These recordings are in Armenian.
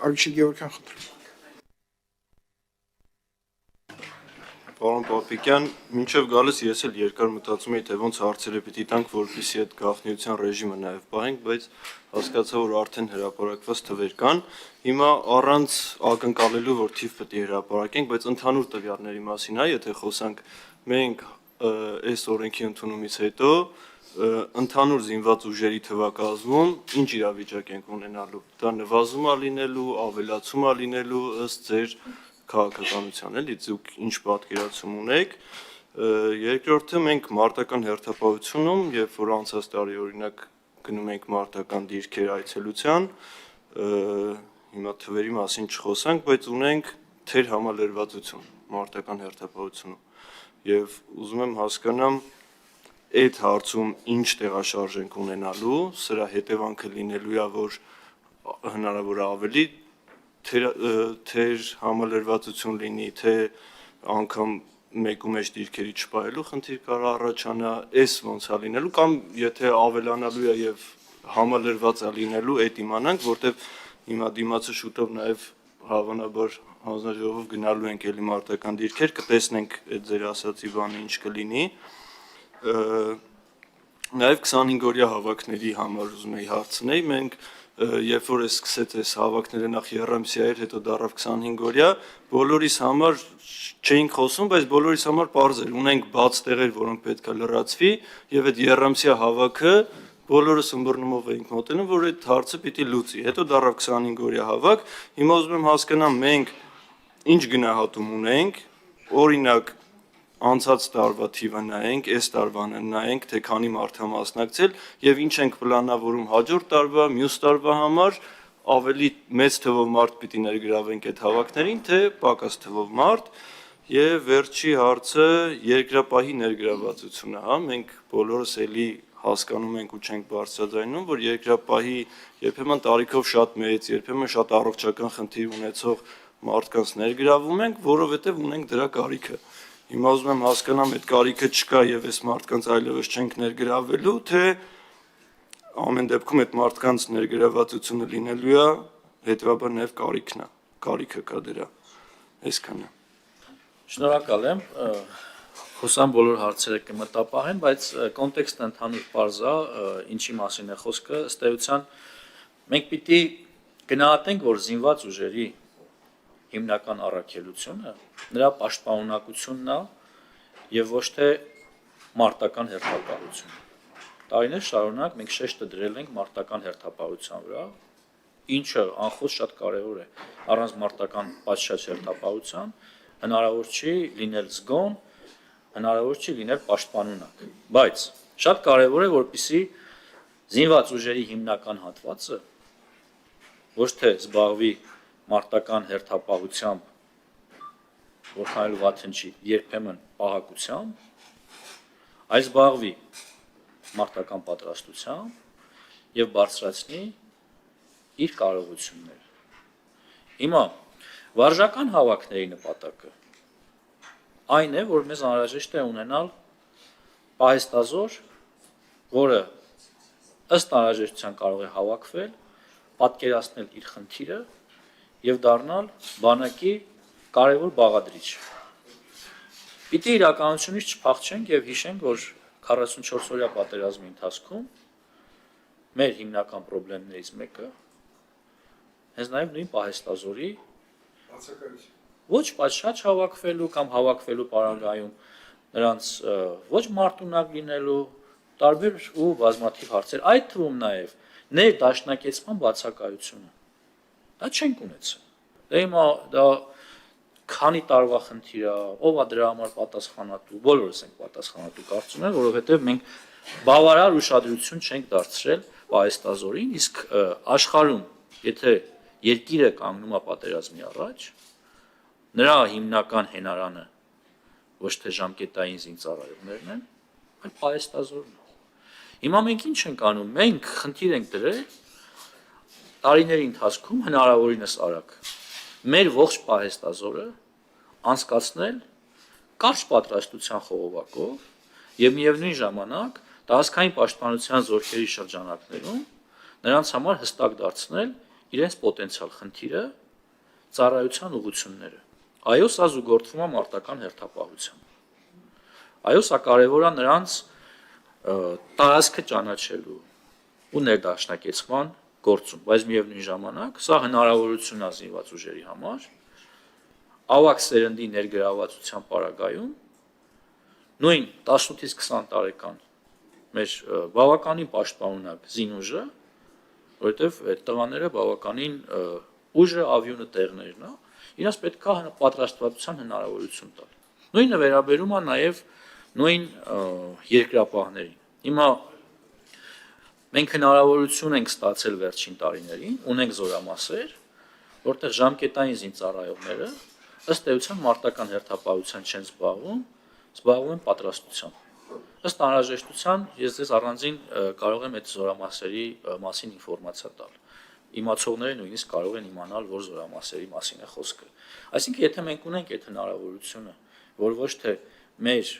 Արքշի Գևորգյան խնդրում։ Պարոն Պապիկյան, մինչև գալիս ես էլ երկար մտածում էի, թե ոնց հարցերը պիտի տանք, որպեսզի այդ գաղտնիության ռեժիմը նաև պահենք, բայց հասկացա, որ արդեն հրապարակված թվեր կան։ Հիմա առանց ակնկալելու, որ թիվ պետք է հրապարակենք, բայց ընդհանուր տվյալների մասին, եթե խոսանք, մենք այս օրենքի ընդունումից հետո ընդհանուր զինված ուժերի թվակազմում ինչ իրավիճակ ենք ունենալու։ Դա նվազում է լինելու, ավելացում է լինելու ըստ ձեր քաղաքականության, էլի դուք ինչ պատկերացում ունեք։ Երկրորդը մենք մարտական հերթապահությունում, երբ որ անցած տարի օրինակ գնում ենք մարտական դիրքեր այցելության, հիմա թվերի մասին չխոսանք, բայց ունենք թեր համալրվածություն մարտական հերթապահությունում։ Եվ ուզում եմ հասկանամ այդ հարցում ինչ տեղաշարժ ենք ունենալու, սրա հետևանքը լինելու է, որ հնարավոր է ավելի թեր համալրվածություն լինի, թե անգամ մեկու մեջ դիրքերի չպահելու խնդիր կարող առաջանա, այս ոնց է լինելու, կամ եթե ավելանալու է եւ համալրված է լինելու, այդ իմանանք, որտեվ հիմա դիմացը շուտով նաեւ հավանաբար հանձնաժողով գնալու ենք էլի մարտական դիրքեր, կտեսնենք այդ ձեր ասացի բանը ինչ կլինի։ Նաեւ 25-օրյա հավաքների համար ուզում եի հարցնել, մենք երբ որ սկսեց այս հավաքները նախ երամսյա էր, հետո դառավ 25-օրյա, բոլորիս համար չէինք խոսում, բայց բոլորիս համար պարզ էր, ունենք բաց տեղեր, որոնք պետք է լրացվի, եւ այդ երամսյա հավաքը բոլորս ըմբռնումով էինք մոտենում, որ այդ հարցը պիտի լուծի։ Հետո դառավ 25-օրյա հավաք, հիմա ուզում եմ հասկանամ մենք ինչ գնահատում ունենք, օրինակ անցած տարվա թիվը նայենք, այս տարվանը նայենք, թե քանի մարդ է մասնակցել եւ ինչ ենք պլանավորում հաջորդ տարվա, մյուս տարվա համար, ավելի մեծ թվով մարդ պիտի ներգրավենք այդ հավաքներին, թե պակաս թվով մարդ։ Եվ վերջի հարցը երկրապահի ներգրավվածությունը, հա, մենք բոլորս էլի հասկանում ենք ու չենք բարձրաձայնում, որ երկրապահի երբեմն տարիքով շատ մեծ, երբեմն շատ առողջական խնդիր ունեցող մարդկանց ներգրավում ենք, որովհետև ունենք դրա կարիքը։ Հիմա ուզում եմ հասկանամ, այդ կարիքը չկա եւ այս մարդկանց այլևս չենք ներգրավելու, թե ամեն դեպքում այդ մարդկանց ներգրավվածությունը լինելու է, հետեւաբար նաեւ կարիքը կա դրա։ Այսքանը։ Շնորհակալ եմ, հուսամ բոլոր հարցերը կմտապահեն, բայց կոնտեքստը ընդհանուր պարզ է, ինչի մասին է խոսքը, ըստ էության մենք պիտի գնահատենք, որ զինված ուժերի հիմնական առաքելությունը նրա պաշտպանունակությունն է եւ ոչ թե մարտական հերթապահությունը։ Տարիներ շարունակ մենք շեշտը դրել ենք մարտական հերթապահության վրա, ինչը անխոս շատ կարեւոր է։ Առանց մարտական պատշաճ հերթապահության հնարավոր չի լինել զգոն, հնարավոր չի լինել պաշտպանունակ, բայց շատ կարևոր է, որպեսզի զինված ուժերի հիմնական հատվածը ոչ թե զբաղվի մարտական հերթապահությամբ, որքան էլ վաթն չի, երբեմն պահակությամբ, այս զբաղվի մարտական պատրաստությամբ եւ բարձրացնի իր կարողությունները։ Հիմա վարժական հավաքների նպատակը այն է, որ մեզ անհրաժեշտ է ունենալ պահեստազոր, որը ըստ անհրաժեշտության կարող է հավաքվել, պատկերացնել իր խնդիրը եւ դառնալ բանակի կարևոր բաղադրիչ։ Պիտի իրականությունից չփախչենք եւ հիշենք, որ 44-օրյա պատերազմի ընթացքում մեր հիմնական խնդիրներից մեկը հենց նաեւ նույն պահեստազորի ոչ պատշաճ հավաքվելու կամ հավաքվելու պարագայում նրանց ոչ մարտունակ լինելու տարբեր ու բազմաթիվ հարցեր, այդ թվում նաեւ ներդաշնակեցման բացակայությունը։ Դա չենք ունեցել։ Դե հիմա դա քանի տարվա խնդիր է, ով է դրա համար պատասխանատու, բոլորս ենք պատասխանատու կարծում եմ, որովհետև մենք բավարար ուշադրություն չենք դարձրել պահեստազորին, իսկ աշխարհում, եթե երկիրը կանգնում է պատերազմի առաջ, նրա հիմնական հենարանը ոչ թե ժամկետային զինծառայողներն են, այլ պահեստազորն է։ Հիմա մենք ինչ ենք անում, մենք խնդիր ենք դրել տարիների ընթացքում հնարավորինս արագ մեր ողջ պահեստազորը անցկացնել կարճ պատրաստության խողովակով եւ միևնույն ժամանակ տարածքային պաշտպանության զորքերի շրջանակներում նրանց համար հստակ դարձնել իրենց պոտենցիալ խնդիրը ծառայության ուղղությունները։ Այո, սա զուգորդվում է մարտական հերթապահությամբ։ Այո, սա կարևոր է նրանց տարածքը ճանաչելու ու ներդաշնակեցման գործում, բայց միևնույն ժամանակ սա հնարավորություն է զինված ուժերի համար ավագ սերնդի ներգրավվածության պարագայում նույն 18-ից 20 տարեկան մեր բավականին պաշտպանունակ զինուժը, որովհետև այդ տղաները բավականին ուժը ավյունը տեղներն է, իրաց պետք է պատրաստվածության հնարավորություն տալ։ Նույնը վերաբերում է նաև նույն երկրապահներին։ Հիմա մենք հնարավորություն ենք ստացել վերջին տարիներին, ունենք զորամասեր, որտեղ ժամկետային զինծառայողները ըստ էության մարտական հերթապահության չեն զբաղվում են պատրաստությամբ։ Ըստ անհրաժեշտության ես ձեզ առանձին կարող եմ այդ զորամասերի մասին ինֆորմացիա տալ։ Իմացողները նույնիսկ կարող են իմանալ, որ զորամասերի մասին է խոսքը։ Այսինքն, եթե մենք ունենք այդ հնարավորությունը, որ ոչ թե մեր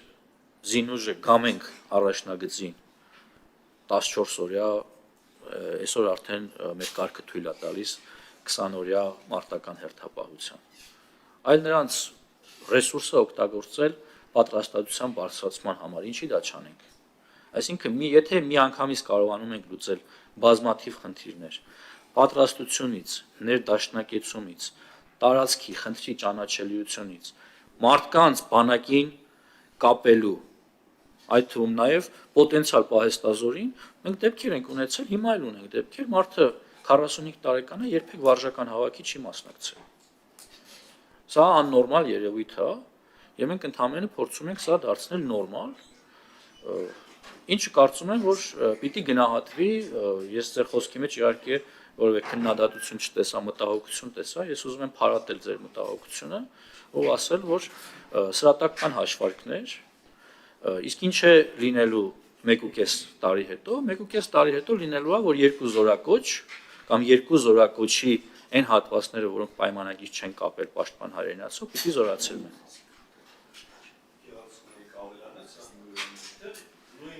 զինուժը գամենք առաջնագծին 14-օրյա, այսօր արդեն մեր կարգը թույլ է տալիս 20-օրյա մարտական հերթապահության, այլ նրանց ռեսուրսը օգտագործել պատրաստվածության բարձրացման համար, ինչի դա չանենք։ Այսինքն, եթե միանգամից կարողանում ենք լուծել բազմաթիվ խնդիրներ, պատրաստությունից, ներդաշնակեցումից, տարածքի խնդրի ճանաչելիությունից, մարդկանց բանակին կապելու, այդ թվում նաև պոտենցիալ պահեստազորին, մենք դեպքեր ենք ունեցել, հիմա էլ ունենք դեպքեր, մարդը 45 տարեկան է, երբեք վարժական հավաքի չի մասնակցել։ Սա աննորմալ երևույթ է, եւ մենք ընդհանրապես փորձում ենք սա դարձնել նորմալ, ինչը կարծում եմ, որ պիտի գնահատվի, ես ձեր խոսքի մեջ իհարկե որևէ քննադատություն չտեսա, մտահոգություն տեսա, ես ուզում եմ փարատել ձեր մտահոգությունը, ու ասել, որ սրատական հաշվարկներ, իսկ ինչ է լինելու 1.5 տարի հետո, 1.5 տարի հետո լինելու է, որ երկու զորակոչ կամ երկու զորակոչի այն հատվածները, որոնք պայմանագիր չեն կապել պաշտպան հայրենացով, պիտի զորացել են։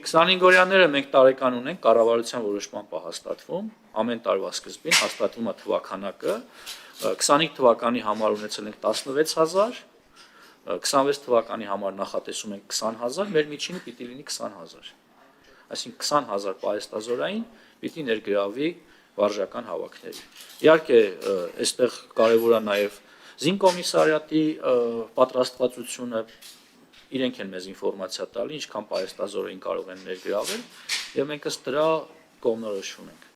25-օրյաները մենք տարեկան ունենք, կառավարության որոշմամբ է հաստատվում, ամեն տարվա սկզբին հաստատվում է թվականակը, 25 թվականի համար ունեցել ենք 16,000, 26 թվականի համար նախատեսում ենք 20,000, մեր միջինը պիտի լինի 20,000, այսինքն 20,000 պահեստազորային պիտի ներգրավի վարժական հավաքների։ Իհարկե, այստեղ կարևոր է նաև զինկոմիսարիատի պատրաստվածությունը, իրենք են մեզ ինֆորմացիա տալի, ինչքան պահեստազորային կարող են ներգրավել, եւ մենք ըստ դրա կողմնորոշում ենք։